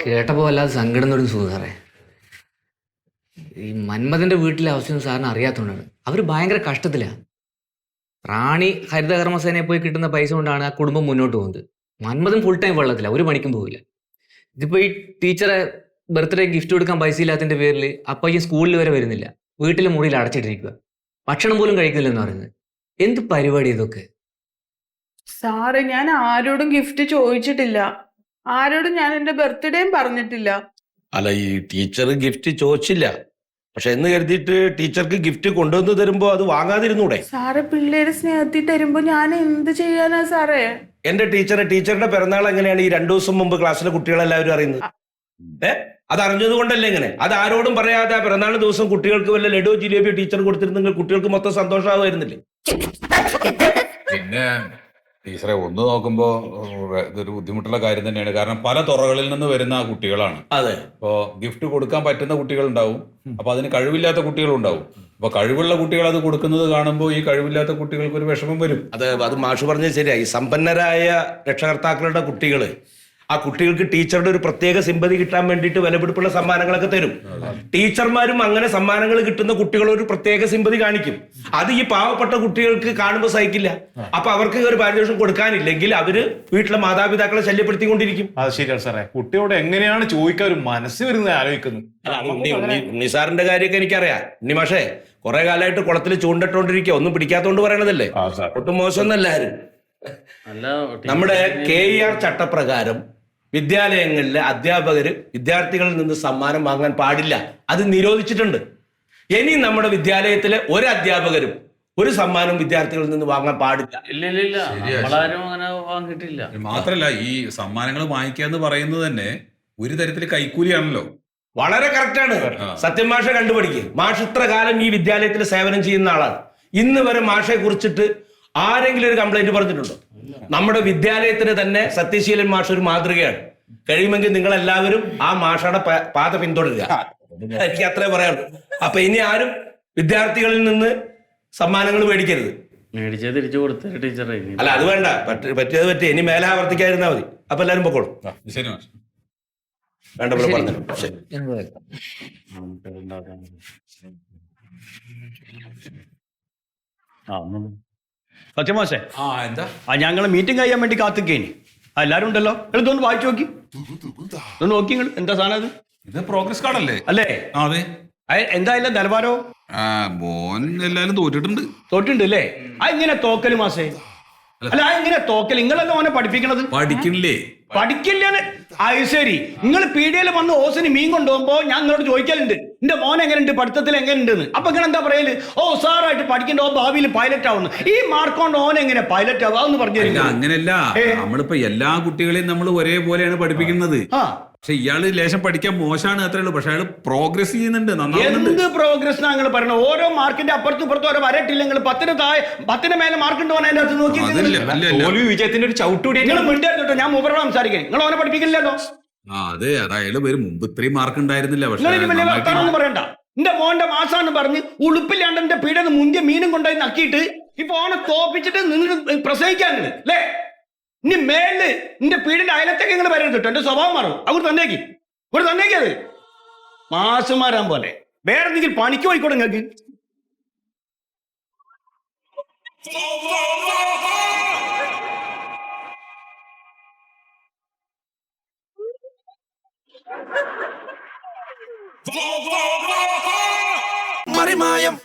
കേട്ടപ്പോൾ വല്ലാതെ സങ്കടം തൊടും സാറേ. ഈ മന്മഥന്റെ വീട്ടിലെ അവസ്ഥയൊന്നും സാറിന് അറിയാത്തതുകൊണ്ടാണ്. അവർ ഭയങ്കര കഷ്ടത്തിലാണ്. റാണി ഹരിതകർമ്മസേനയെ പോയി കിട്ടുന്ന പൈസ കൊണ്ടാണ് ആ കുടുംബം മുന്നോട്ട് പോകുന്നത്. മന്മഥൻ ഫുൾ ടൈം വെള്ളത്തില്ല, ഒരു പണിക്കും പോകില്ല. ഇതിപ്പോ ഈ ടീച്ചറെ ബർത്ത്ഡേ ഗിഫ്റ്റ് കൊടുക്കാൻ പൈസ ഇല്ലാത്തതിന്റെ പേരിൽ അപ്പൊ ഈ സ്കൂളിൽ വരെ വരുന്നില്ല, വീട്ടിലെ മുറിയിൽ അടച്ചിട്ടിരിക്കുക, ഭക്ഷണം പോലും കഴിക്കില്ലെന്ന് പറയുന്നത്. എന്ത് പരിപാടി ഇതൊക്കെ? സാറേ, ഞാൻ ആരോടും ഗിഫ്റ്റ് ചോദിച്ചിട്ടില്ല. ആരോടും ഞാൻ എന്റെ ബർത്ത്ഡേയും പറഞ്ഞിട്ടില്ല. അല്ല, ഈ ടീച്ചർ ഗിഫ്റ്റ് ചോദിച്ചില്ല, പക്ഷെ എന്ന് കരുതിയിട്ട് ടീച്ചർക്ക് ഗിഫ്റ്റ് കൊണ്ടുവന്ന് തരുമ്പോ അത് വാങ്ങാതിരുന്നൂടെ? സാറ് പിള്ളേര് സ്നേഹത്തിൽ തരുമ്പോ ഞാൻ എന്ത് ചെയ്യാനാ സാറേ? എന്റെ ടീച്ചറുടെ പിറന്നാൾ എങ്ങനെയാണ് ഈ 2 ദിവസം മുമ്പ് ക്ലാസ്സിലെ കുട്ടികളെല്ലാവരും അറിയുന്നത്? അത് അറിഞ്ഞത് കൊണ്ടല്ലേ ഇങ്ങനെ? അത് ആരോടും പറയാതെ പിറന്നാൾ ദിവസം കുട്ടികൾക്ക് വല്ല ലഡു ജിലേബി ടീച്ചർ കൊടുത്തിരുന്നെങ്കിൽ കുട്ടികൾക്ക് മൊത്തം സന്തോഷമാവുമായിരുന്നില്ലേ? പിന്നെ ടീച്ചറെ ഒന്ന് നോക്കുമ്പോ ഇതൊരു ബുദ്ധിമുട്ടുള്ള കാര്യം തന്നെയാണ്. കാരണം പല തുറകളിൽ നിന്ന് വരുന്ന കുട്ടികളാണ്. അതെ. ഇപ്പോ ഗിഫ്റ്റ് കൊടുക്കാൻ പറ്റുന്ന കുട്ടികളുണ്ടാവും, അപ്പൊ അതിന് കഴിവില്ലാത്ത കുട്ടികളുണ്ടാവും. അപ്പൊ കഴിവുള്ള കുട്ടികൾ അത് കൊടുക്കുന്നത് കാണുമ്പോൾ ഈ കഴിവില്ലാത്ത കുട്ടികൾക്ക് ഒരു വിഷമം വരും. അത് മാഷ് പറഞ്ഞത് ശരിയായി. സമ്പന്നരായ രക്ഷകർത്താക്കളുടെ കുട്ടികള് ആ കുട്ടികൾക്ക് ടീച്ചറുടെ ഒരു പ്രത്യേക സിമ്പതി കിട്ടാൻ വേണ്ടിയിട്ട് വിലപിടിപ്പുള്ള സമ്മാനങ്ങളൊക്കെ തരും. ടീച്ചർമാരും അങ്ങനെ സമ്മാനങ്ങൾ കിട്ടുന്ന കുട്ടികളോട് ഒരു പ്രത്യേക സിമ്പതി കാണിക്കും. അത് ഈ പാവപ്പെട്ട കുട്ടികൾക്ക് കാണുമ്പോൾ സഹിക്കില്ല. അപ്പൊ അവർക്ക് ഒരു പാരിതോഷം കൊടുക്കാനില്ലെങ്കിൽ അവര് വീട്ടിലെ മാതാപിതാക്കളെ ശല്യപ്പെടുത്തിക്കൊണ്ടിരിക്കും. അത് ശരിയാണ് സാറേ. കുട്ടിയോട് എങ്ങനെയാണ് ചോദിക്കാൻ ഒരു മനസ്സ് വരുന്നത് ആലോചിക്കുന്നു. നിസാറിന്റെ കാര്യമൊക്കെ എനിക്കറിയാം. മാഷേ കുറെ കാലമായിട്ട് കുളത്തിൽ ചൂണ്ടിട്ടോണ്ടിരിക്കുക, ഒന്നും പിടിക്കാത്തോണ്ട് പറയണതല്ലേ. ഒട്ടും മോശമൊന്നല്ലാരും. നമ്മുടെ KER ചട്ടപ്രകാരം വിദ്യാലയങ്ങളിലെ അധ്യാപകര് വിദ്യാർത്ഥികളിൽ നിന്ന് സമ്മാനം വാങ്ങാൻ പാടില്ല, അത് നിരോധിച്ചിട്ടുണ്ട്. ഇനി നമ്മുടെ വിദ്യാലയത്തിലെ ഒരു അധ്യാപകരും ഒരു സമ്മാനം വിദ്യാർത്ഥികളിൽ നിന്ന് വാങ്ങാൻ പാടില്ല. മാത്രല്ല ഈ സമ്മാനങ്ങൾ വാങ്ങിക്കുക എന്ന് പറയുന്നത് തന്നെ ഒരു തരത്തിൽ കൈക്കൂലിയാണല്ലോ. വളരെ കറക്റ്റാണ്. സത്യം മാഷ കണ്ടുപിടിക്കുക. മാഷ് ഇത്ര കാലം ഈ വിദ്യാലയത്തിൽ സേവനം ചെയ്യുന്ന ആളാണ്. ഇന്ന് വരെ മാഷെ കുറിച്ചിട്ട് ആരെങ്കിലും ഒരു കംപ്ലൈന്റ് പറഞ്ഞിട്ടുണ്ടോ? നമ്മുടെ വിദ്യാലയത്തിന് തന്നെ സത്യശീലൻ മാഷ് ഒരു മാതൃകയാണ്. കഴിയുമെങ്കിൽ നിങ്ങൾ എല്ലാവരും ആ മാഷയുടെ പാത പിന്തുടരുക. എനിക്ക് അത്രേ പറയാനുള്ളൂ. അപ്പൊ ഇനി ആരും വിദ്യാർത്ഥികളിൽ നിന്ന് സമ്മാനങ്ങൾ മേടിക്കരുത്. അല്ല, അത് വേണ്ട. പറ്റിയത് പറ്റി. ഇനി മേലെ ആവർത്തിക്കാതിരുന്നാ മതി. അപ്പൊ എല്ലാരും പൊക്കോളും. വേണ്ട പോലെ പറഞ്ഞു. സത്യമാശേ, എന്താ ഞങ്ങള് മീറ്റിംഗ് കഴിയാൻ വേണ്ടി കാത്തിക്കേനി. എല്ലാരും ഉണ്ടല്ലോ. ഇതൊന്ന് വായിച്ചു നോക്കി, ഒന്ന് നോക്കി. എന്താ സാധനം ഇത് പ്രോഗ്രസ് കാർഡല്ലേ? അല്ലേ? അതെ. എന്തായാലും നിലവാരോ? മോൻ എല്ലാരും തോറ്റിട്ടുണ്ട് അല്ലേ? ഇങ്ങനെ തോക്കല് മാസേ? അല്ല, ഇങ്ങനെ തോക്കല് നിങ്ങളല്ലേ ഓനെ പഠിപ്പിക്കണത്? പഠിക്കണില്ലേ? പഠിക്കില്ലാന്ന്. ശരി, നിങ്ങൾ പീഡിയയിൽ വന്ന് ഓസിന് മീൻ കൊണ്ടുപോകുമ്പോ ഞാൻ നിങ്ങളോട് ചോദിക്കലുണ്ട്, എന്റെ മോൻ എങ്ങനെയുണ്ട്, പഠിത്തത്തിൽ എങ്ങനെയുണ്ടെന്ന്. അപ്പൊ ഇങ്ങനെ എന്താ പറയല്? സാറായിട്ട് പഠിക്കണ്ടോ, ഭാവിയിൽ പൈലറ്റ് ആവുന്നു. ഈ മാർക്കോണ്ട് ഓൻ എങ്ങനെ പൈലറ്റ് ആവുക എന്ന് പറഞ്ഞു തരില്ല. അങ്ങനെയല്ല, നമ്മളിപ്പോ എല്ലാ കുട്ടികളെയും നമ്മൾ ഒരേപോലെയാണ് പഠിപ്പിക്കുന്നത്. പക്ഷെ ഇയാള് ലേശം പഠിക്കാൻ മോശമാണ്, അത്രേ ഉള്ളൂ. പക്ഷെ അയാൾ പ്രോഗ്രസ് ചെയ്യുന്നുണ്ട്. എന്ത് പ്രോഗ്രസ് ഞങ്ങൾ പറയണത്? ഓരോ മാർക്കിന്റെ അപ്പുറത്തും ഇപ്പുറത്തും ഓരോ വരട്ടില്ലെങ്കിൽ 10 മേലെ മാർക്ക് ഉണ്ടോ അതിന്റെ അടുത്ത് നോക്കി. വിജയത്തിന്റെ ഒരു ചവിട്ടുകൂടി നിങ്ങൾ മിണ്ടായിരുന്നു. ഞാൻ മൂപ്പരോട് സംസാരിക്കാൻ. നിങ്ങൾ ഓനെ പഠിപ്പിക്കില്ലല്ലോ. അതെ, അയാള് വരും മുമ്പ് ഇത്രയും മാർക്ക് ഉണ്ടായിരുന്നില്ല. പക്ഷെ പറയണ്ട. എന്റെ മോന്റെ മാസാന്ന് പറഞ്ഞ് ഉളുപ്പില്ലാണ്ട് എന്റെ പീഡന്ന് മുന്തിയ മീനും കൊണ്ടുപോയി നക്കിയിട്ട് ഇപ്പൊ ഓനെ തോപ്പിച്ചിട്ട് നിന്ന് പ്രസവിക്കാൻ അല്ലേ? ഇനി മേല് നിന്റെ പീടിന്റെ അയലത്തേക്ക് നിങ്ങൾ വരരുത് കേട്ടോ. എന്റെ സ്വഭാവം മാറും. അവർ തന്നേക്ക് അത് മാസുമാരാൻ പോലെ. വേറെ എന്തെങ്കിലും പണിക്ക് പോയിക്കോട്ടെ നിങ്ങൾക്ക്. മറിമായം